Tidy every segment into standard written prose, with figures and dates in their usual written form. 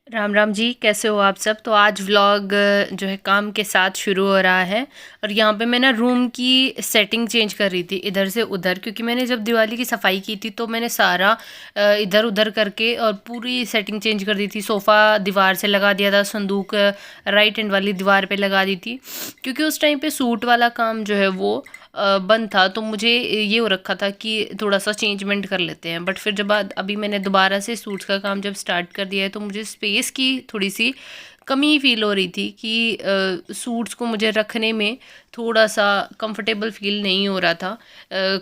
राम राम जी, कैसे हो आप सब। तो आज व्लॉग जो है काम के साथ शुरू हो रहा है। और यहाँ पे मैं ना रूम की सेटिंग चेंज कर रही थी इधर से उधर, क्योंकि मैंने जब दिवाली की सफाई की थी तो मैंने सारा इधर उधर करके और पूरी सेटिंग चेंज कर दी थी। सोफ़ा दीवार से लगा दिया था, संदूक राइट हैंड वाली दीवार पे लगा दी थी, क्योंकि उस टाइम पे सूट वाला काम जो है वो बंद था। तो मुझे ये हो रखा था कि थोड़ा सा चेंजमेंट कर लेते हैं। बट फिर जब अभी मैंने दोबारा से सूट्स का काम जब स्टार्ट कर दिया है तो मुझे स्पेस की थोड़ी सी कमी फील हो रही थी कि सूट्स को मुझे रखने में थोड़ा सा कंफर्टेबल फील नहीं हो रहा था।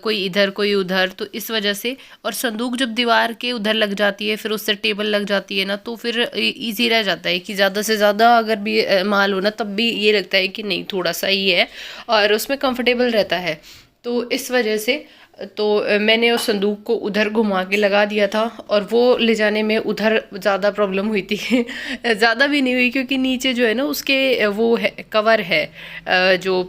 कोई इधर कोई उधर, तो इस वजह से। और संदूक जब दीवार के उधर लग जाती है फिर उससे टेबल लग जाती है ना, तो फिर इजी रह जाता है कि ज़्यादा से ज़्यादा अगर भी माल हो ना, तब भी ये लगता है कि नहीं थोड़ा सा ही है और उसमें कंफर्टेबल रहता है। तो इस वजह से तो मैंने उस संदूक को उधर घुमा के लगा दिया था, और वो ले जाने में उधर ज़्यादा प्रॉब्लम हुई थी। ज़्यादा भी नहीं हुई, क्योंकि नीचे जो है ना उसके वो है, कवर है, जो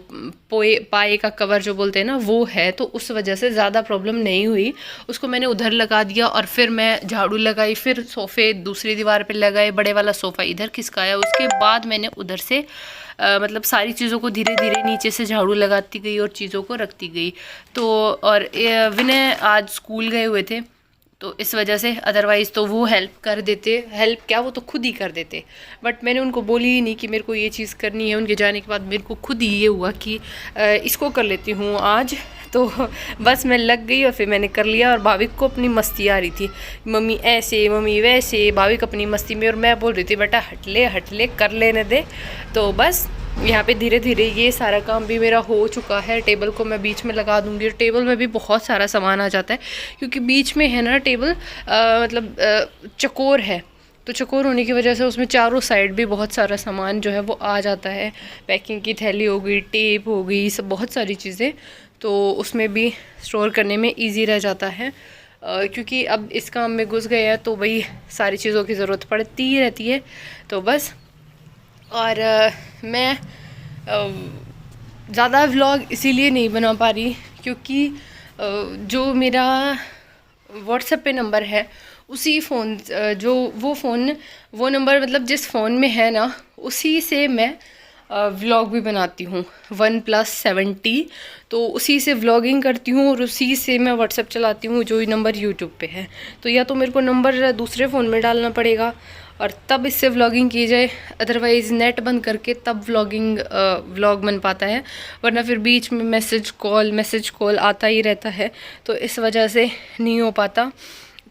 पाए का कवर जो बोलते हैं ना वो है, तो उस वजह से ज़्यादा प्रॉब्लम नहीं हुई। उसको मैंने उधर लगा दिया और फिर मैं झाड़ू लगाई, फिर सोफ़े दूसरी दीवार पे लगाए, बड़े वाला सोफ़ा इधर खिसकाया। उसके बाद मैंने उधर से मतलब सारी चीज़ों को धीरे धीरे नीचे से झाड़ू लगाती गई और चीज़ों को रखती गई। तो और विनय आज स्कूल गए हुए थे, तो इस वजह से, अदरवाइज़ तो वो हेल्प कर देते, हेल्प क्या वो तो खुद ही कर देते। बट मैंने उनको बोली ही नहीं कि मेरे को ये चीज़ करनी है। उनके जाने के बाद मेरे को खुद ही ये हुआ कि इसको कर लेती हूँ आज। तो बस मैं लग गई और फिर मैंने कर लिया। और भाविक को अपनी मस्ती आ रही थी, मम्मी ऐसे मम्मी वैसे, भाविक अपनी मस्ती में और मैं बोल रही थी बेटा हट ले कर लेने दे। तो बस यहाँ पे धीरे धीरे ये सारा काम भी मेरा हो चुका है। टेबल को मैं बीच में लगा दूंगी, और टेबल में भी बहुत सारा सामान आ जाता है, क्योंकि बीच में है ना टेबल मतलब चकोर है। तो चकोर होने की वजह से उसमें चारों साइड भी बहुत सारा सामान जो है वो आ जाता है। पैकिंग की थैली हो गई, टेप हो गई, सब बहुत सारी चीज़ें, तो उसमें भी स्टोर करने में ईजी रह जाता है। क्योंकि अब इस काम में घुस गए हैं तो वही सारी चीज़ों की ज़रूरत पड़ती ही रहती है। तो बस। और मैं ज़्यादा व्लॉग इसीलिए नहीं बना पा रही, क्योंकि जो मेरा व्हाट्सएप पे नंबर है उसी फ़ोन जो वो नंबर मतलब जिस फ़ोन में है ना, उसी से मैं व्लॉग भी बनाती हूँ, OnePlus 7T। तो उसी से व्लॉगिंग करती हूँ और उसी से मैं व्हाट्सएप चलाती हूँ, जो ये नंबर यूट्यूब पे है। तो या तो मेरे को नंबर दूसरे फ़ोन में डालना पड़ेगा और तब इससे व्लॉगिंग की जाए, अदरवाइज़ नेट बंद करके तब व्लॉग बन पाता है। वरना फिर बीच में मैसेज कॉल आता ही रहता है, तो इस वजह से नहीं हो पाता।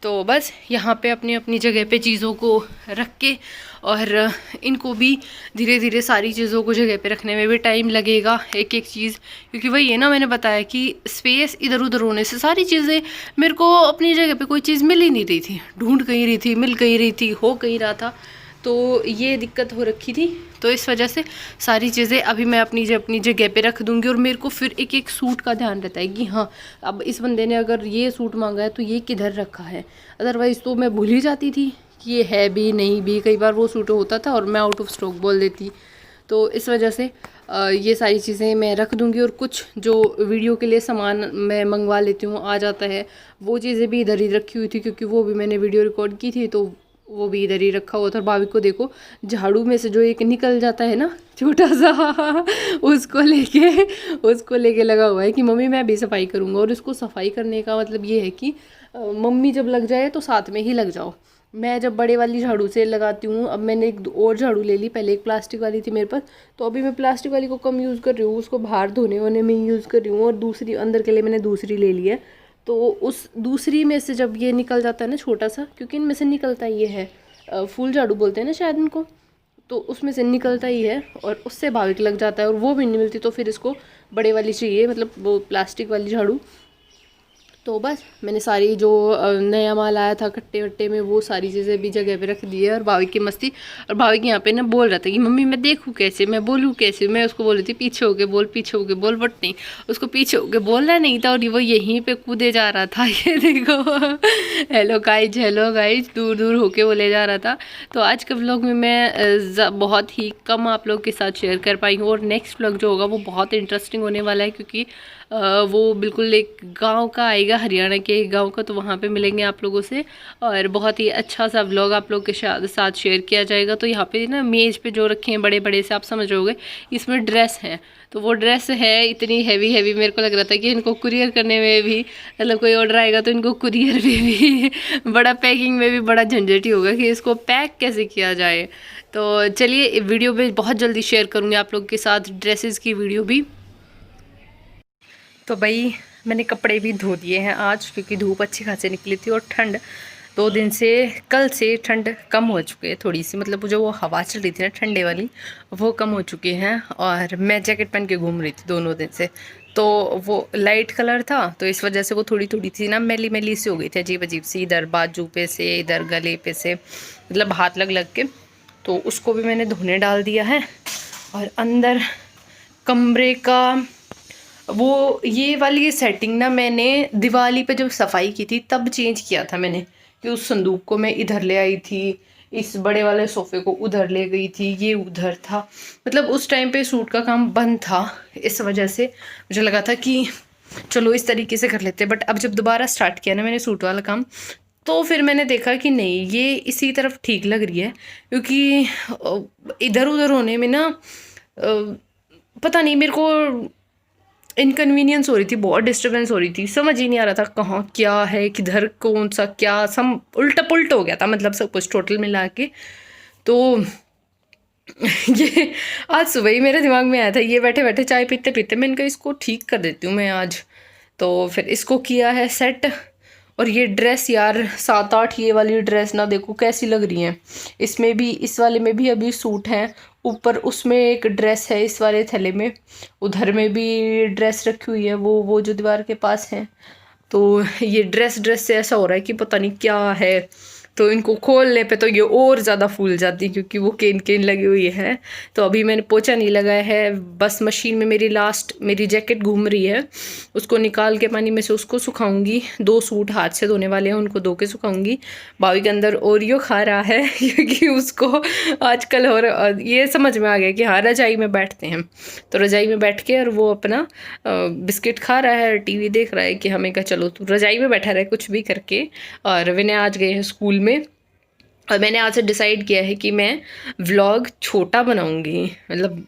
तो बस यहाँ पे अपनी अपनी जगह पे चीज़ों को रख के, और इनको भी धीरे धीरे सारी चीज़ों को जगह पे रखने में भी टाइम लगेगा, एक एक चीज़। क्योंकि वही है ना, मैंने बताया कि स्पेस इधर उधर होने से सारी चीज़ें मेरे को अपनी जगह पे कोई चीज़ मिल ही नहीं रही थी, ढूंढ कहीं रही थी, मिल कहीं रही थी, हो कहीं रहा था। तो ये दिक्कत हो रखी थी। तो इस वजह से सारी चीज़ें अभी मैं अपनी जगह पे रख दूँगी। और मेरे को फिर एक एक सूट का ध्यान रहता है कि हाँ, अब इस बंदे ने अगर ये सूट मांगा है तो ये किधर रखा है। अदरवाइज़ तो मैं भूल ही जाती थी कि ये है भी नहीं भी। कई बार वो सूट होता था और मैं आउट ऑफ स्टॉक बोल देती। तो इस वजह से ये सारी चीज़ें मैं रख दूँगी। और कुछ जो वीडियो के लिए सामान मैं मंगवा लेती हूँ, आ जाता है, वो चीज़ें भी इधर ही रखी हुई थी, क्योंकि वो भी मैंने वीडियो रिकॉर्ड की थी, तो वो भी इधर ही रखा हुआ था। और भाभी को देखो, झाड़ू में से जो एक निकल जाता है ना छोटा सा, उसको लेके लगा हुआ है कि मम्मी मैं भी सफाई करूँगा। और इसको सफाई करने का मतलब ये है कि मम्मी जब लग जाए तो साथ में ही लग जाओ। मैं जब बड़े वाली झाड़ू से लगाती हूँ, अब मैंने एक और झाड़ू ले ली, पहले एक प्लास्टिक वाली थी मेरे पास, तो अभी मैं प्लास्टिक वाली को कम यूज़ कर रही हूँ, उसको बाहर धोने वोने में यूज़ कर रही हूँ, और दूसरी अंदर के लिए मैंने दूसरी ले ली है। तो उस दूसरी में से जब ये निकल जाता है ना छोटा सा, क्योंकि इनमें से निकलता ये है, फूल झाड़ू बोलते हैं ना शायद इनको, तो उसमें से निकलता ही है और उससे भाविक लग जाता है, और वो भी नहीं मिलती, तो फिर इसको बड़े वाली चाहिए, मतलब वो प्लास्टिक वाली झाड़ू। तो बस मैंने सारी जो नया माल आया था कट्टे वट्टे में, वो सारी चीज़ें भी जगह पे रख दी है। और भाविक की मस्ती, और भाविक यहाँ पे ना बोल रहा था कि मम्मी मैं देखूँ कैसे, मैं बोलूँ कैसे। मैं उसको बोल रही थी पीछे होके बोल, पीछे होके बोल, बट नहीं, उसको पीछे होके बोलना नहीं था, और वो यहीं पे कूदे जा रहा था। ये देखो, हेलो गाइज, दूर दूर होके वो ले जा रहा था। तो आज के व्लॉग में मैं बहुत ही कम आप लोग के साथ शेयर कर पाई हूँ, और नेक्स्ट व्लॉग जो होगा वो बहुत इंटरेस्टिंग होने वाला है, क्योंकि वो बिल्कुल एक गांव का आएगा, हरियाणा के एक गांव का, तो वहाँ पे मिलेंगे आप लोगों से और बहुत ही अच्छा सा व्लॉग आप लोग के साथ शेयर किया जाएगा। तो यहाँ पे ना मेज़ पे जो रखे हैं बड़े बड़े से, आप समझ रहोगे, इसमें ड्रेस हैं। तो वो ड्रेस है इतनी हैवी हैवी, मेरे को लग रहा था कि इनको कुरियर करने में भी, मतलब कोई ऑर्डर आएगा तो इनको कुरियर में भी बड़ा पैकिंग में भी बड़ा झंझट ही होगा कि इसको पैक कैसे किया जाए। तो चलिए वीडियो में बहुत जल्दी शेयर करूँगी आप लोग के साथ ड्रेसेस की वीडियो भी। तो भाई मैंने कपड़े भी धो दिए हैं आज, क्योंकि धूप अच्छी खासी निकली थी और ठंड 2 दिन से, कल से ठंड कम हो चुकी है थोड़ी सी, मतलब जो वो हवा चल रही थी ना ठंडे वाली, वो कम हो चुकी है। और मैं जैकेट पहन के घूम रही थी दोनों दिन से, तो वो लाइट कलर था तो इस वजह से वो थोड़ी थोड़ी सी ना मैली मैली सी हो गई थी, अजीब अजीब सी, इधर बाजू पे से, इधर गले पे से, मतलब हाथ लग लग के। तो उसको भी मैंने धोने डाल दिया है। और अंदर कमरे का वो ये वाली सेटिंग ना मैंने दिवाली पे जब सफाई की थी तब चेंज किया था मैंने, कि उस संदूक को मैं इधर ले आई थी, इस बड़े वाले सोफे को उधर ले गई थी, ये उधर था, मतलब उस टाइम पे सूट का काम बंद था। इस वजह से मुझे लगा था कि चलो इस तरीके से कर लेते हैं, बट अब जब दोबारा स्टार्ट किया ना मैंने सूट वाला काम, तो फिर मैंने देखा कि नहीं, ये इसी तरफ ठीक लग रही है, क्योंकि इधर उधर होने में ना पता नहीं मेरे को इनकन्वीनियंस हो रही थी, बहुत डिस्टर्बेंस हो रही थी, समझ ही नहीं आ रहा था कहाँ क्या है, किधर कौन सा क्या, सब उल्टा पुल्ट हो गया था, मतलब सब कुछ टोटल मिला के। तो ये आज सुबह ही मेरे दिमाग में आया था, ये बैठे बैठे चाय पीते पीते मैंने कहा इसको ठीक कर देती हूँ मैं आज। तो फिर इसको किया है सेट। और ये ड्रेस यार 7-8, ये वाली ड्रेस ना देखो कैसी लग रही है, इसमें भी, इस वाले में भी अभी सूट है, ऊपर उसमें एक ड्रेस है इस वाले थैले में, उधर में भी ड्रेस रखी हुई है, वो जो दीवार के पास है। तो ये ड्रेस से ऐसा हो रहा है कि पता नहीं क्या है। तो इनको खोलने पे तो ये और ज़्यादा फूल जाती है, क्योंकि वो केन केन लगी हुई है। तो अभी मैंने पोछा नहीं लगाया है, बस मशीन में मेरी जैकेट घूम रही है, उसको निकाल के पानी में से उसको सुखाऊंगी। 2 सूट हाथ से धोने वाले हैं, उनको धो के सुखाऊंगी। बावी के अंदर ओरियो खा रहा है क्योंकि उसको आजकल ये समझ में आ गया कि हाँ रजाई में बैठते हैं, तो रजाई में बैठ के और वो अपना बिस्किट खा रहा है, टीवी देख रहा है, कि हमें कहा चलो तू रजाई में बैठा रहे कुछ भी करके। और विनय आज गए हैं स्कूल में, और मैंने आज से डिसाइड किया है कि मैं व्लॉग छोटा बनाऊंगी, मतलब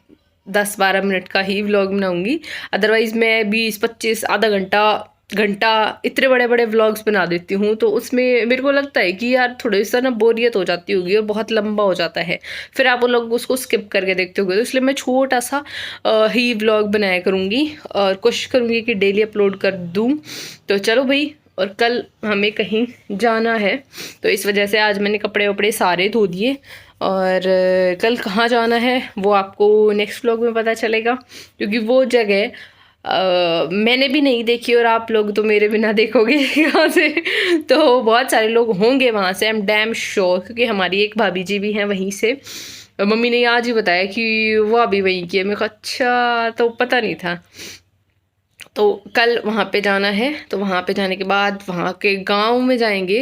10-12 मिनट का ही व्लॉग बनाऊंगी। अदरवाइज़ मैं 20-25 आधा घंटा घंटा इतने बड़े बड़े व्लॉग्स बना देती हूँ, तो उसमें मेरे को लगता है कि यार थोड़ी सा ना बोरियत हो जाती होगी और बहुत लंबा हो जाता है, फिर आप लोग उसको स्किप करके देखते होगे। तो इसलिए मैं छोटा सा ही व्लॉग बनाया करूँगी और कोशिश करूँगी कि डेली अपलोड कर दूँ। तो चलो भाई, और कल हमें कहीं जाना है, तो इस वजह से आज मैंने कपड़े वपड़े सारे धो दिए। और कल कहाँ जाना है वो आपको नेक्स्ट व्लॉग में पता चलेगा, क्योंकि वो जगह मैंने भी नहीं देखी और आप लोग तो मेरे बिना देखोगे यहाँ से। तो बहुत सारे लोग होंगे वहाँ से, आई एम डैम श्योर, क्योंकि हमारी एक भाभी जी भी हैं वहीं से। मम्मी ने आज ही बताया कि वो अभी वहीं की है, मेरे को अच्छा तो पता नहीं था। तो कल वहाँ पे जाना है, तो वहाँ पे जाने के बाद वहाँ के गांव में जाएंगे,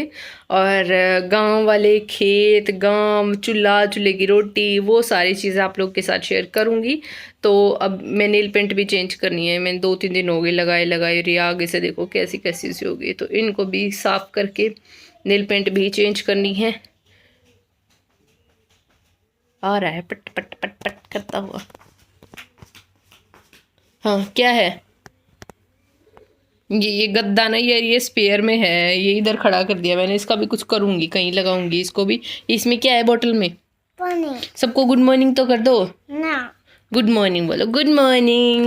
और गांव वाले खेत, गांव, चूल्हा, चूल्हे की रोटी, वो सारी चीज़ें आप लोग के साथ शेयर करूँगी। तो अब मैं नेल पेंट भी चेंज करनी है, मैंने 2-3 दिन हो गए लगाए लगाए, और आगे से देखो कैसी कैसी सी हो गई, तो इनको भी साफ़ करके नेल पेंट भी चेंज करनी है। आ रहा है पट पट पट पट करता हुआ। हाँ क्या है ये गद्दा ना, ये स्पेयर में है, ये इधर खड़ा कर दिया मैंने, इसका भी कुछ करूंगी, कहीं लगाऊंगी इसको भी। इसमें क्या है बोतल में? पानी। सबको गुड मॉर्निंग तो कर दो ना, गुड मॉर्निंग बोलो, गुड मॉर्निंग।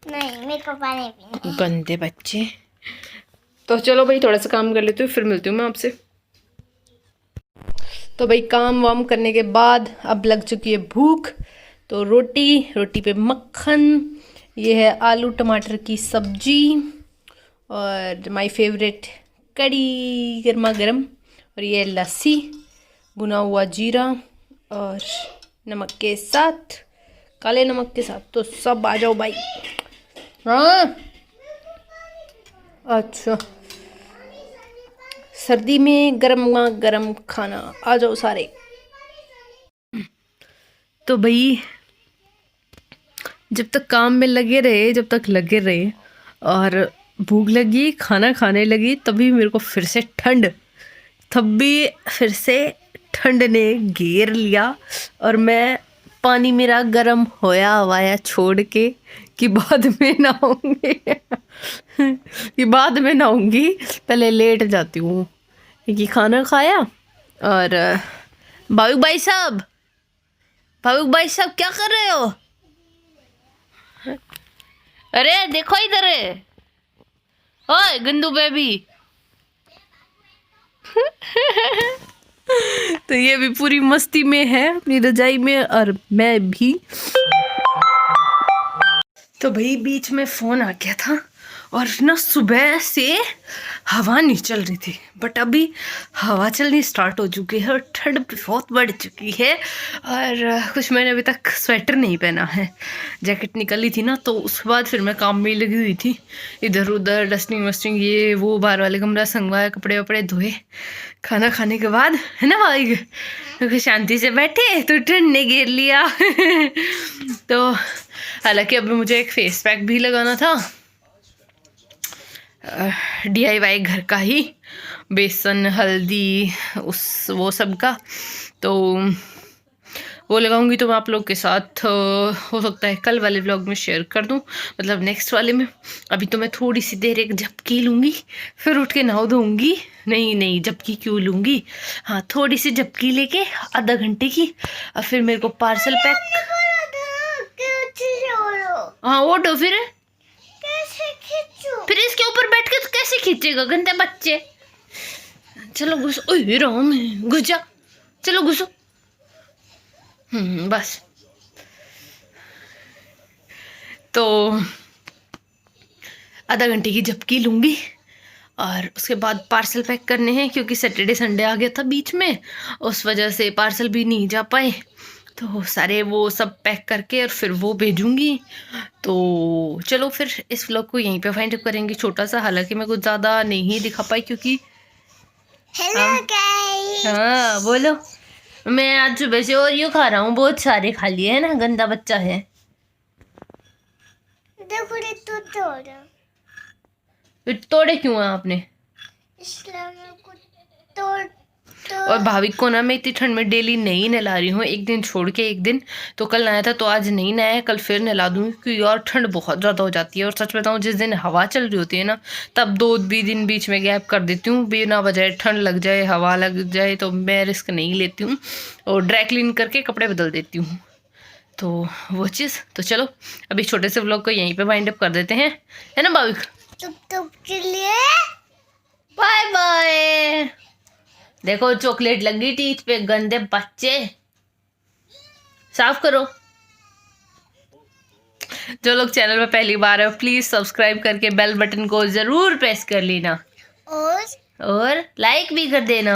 नहीं मेरे को पानी पीना। गंदे बच्चे। तो चलो भाई थोड़ा सा काम कर लेती हूँ, फिर मिलती हूँ मैं आपसे। तो भाई काम वाम करने के बाद अब लग चुकी है भूख, तो रोटी पे मक्खन, ये है आलू टमाटर की सब्जी, और माय फेवरेट कड़ी गर्मा गर्म, और ये लस्सी, भुना हुआ जीरा और नमक के साथ, काले नमक के साथ। तो सब आ जाओ भाई। हाँ अच्छा, सर्दी में गर्मा गर्म खाना, आ जाओ सारे। तो भाई जब तक काम में लगे रहे, और भूख लगी, खाना खाने लगी, तभी मेरे को फिर से ठंड ने घेर लिया। और मैं पानी मेरा गर्म होया हवाया छोड़ के कि बाद में नहाऊंगी पहले लेट जाती हूँ। कि खाना खाया और भाविक भाई साहब क्या कर रहे हो? अरे देखो इधर, ओए गंदू बेबी तो ये भी पूरी मस्ती में है अपनी रजाई में, और मैं भी। तो भाई बीच में फ़ोन आ गया था, और ना सुबह से हवा नहीं चल रही थी, बट अभी हवा चलनी स्टार्ट हो चुकी है और ठंड बहुत बढ़ चुकी है। और कुछ मैंने अभी तक स्वेटर नहीं पहना है, जैकेट निकली थी ना, तो उसके बाद फिर मैं काम में लगी हुई थी, इधर उधर डस्टिंग वस्टिंग ये वो, बाहर वाले कमरा संगवाया, कपड़े वपड़े धोए। खाना खाने के बाद है ना भाई, तो शांति से बैठे तो ठंड ने घेर लिया तो हालांकि अभी मुझे एक फेस पैक भी लगाना था, DIY घर का ही, बेसन हल्दी वो सब का, तो वो लगाऊंगी। तो मैं आप लोग के साथ हो सकता है कल वाले व्लॉग में शेयर कर दूं, मतलब नेक्स्ट वाले में। अभी तो मैं थोड़ी सी देर एक झपकी लूँगी, फिर उठ के नहा धोऊंगी। नहीं झपकी क्यों लूँगी, हाँ थोड़ी सी झपकी लेके आधा घंटे की, और फिर मेरे को पार्सल पैक। हाँ उठो फिर इसके ऊपर बैठ के तो कैसे खींचेगा गंदे बच्चे। चलो घुसो, ओए राम घुस जा, चलो घुसो। बस तो आधा घंटे की झपकी लूँगी, और उसके बाद पार्सल पैक करने हैं, क्योंकि सैटरडे संडे आ गया था बीच में, उस वजह से पार्सल भी नहीं जा पाए। तो सारे वो सब पैक करके और फिर वो भेजूंगी। तो चलो फिर इस व्लॉग को यहीं पे फाइंड अप करेंगे, छोटा सा। हालांकि मैं कुछ ज़्यादा नहीं दिखा पाई, क्योंकि हाँ बोलो, मैं आज सुबह से ओरियो खा रहा हूँ, बहुत सारे खा लिए है ना, गंदा बच्चा है। तोड़े क्यों है आपने? और भाविक को ना मैं इतनी ठंड में डेली नहीं नहला रही हूँ, एक दिन छोड़ के एक दिन। तो कल नहाया था, तो आज नहीं नहाया, कल फिर नहला दूँगी, क्योंकि यार ठंड बहुत ज़्यादा हो जाती है। और सच बताऊँ, जिस दिन हवा चल रही होती है ना, तब 2 दिन बीच में गैप कर देती हूँ, बिना वजह ठंड लग जाए, हवा लग जाए, तो मैं रिस्क नहीं लेती हूँ, और ड्राई क्लीन करके कपड़े बदल देती हूँ। तो वो चीज़। तो चलो अभी छोटे से व्लॉग को यहीं पे वाइंड अप कर देते हैं, है ना भाविक? के लिए बाय बाय। देखो चॉकलेट लगी टीथ पे, गंदे बच्चे, साफ करो। जो लोग चैनल पे पहली बार है, प्लीज सब्सक्राइब करके बेल बटन को जरूर प्रेस कर लेना, और लाइक भी कर देना।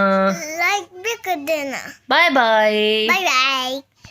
Bye bye.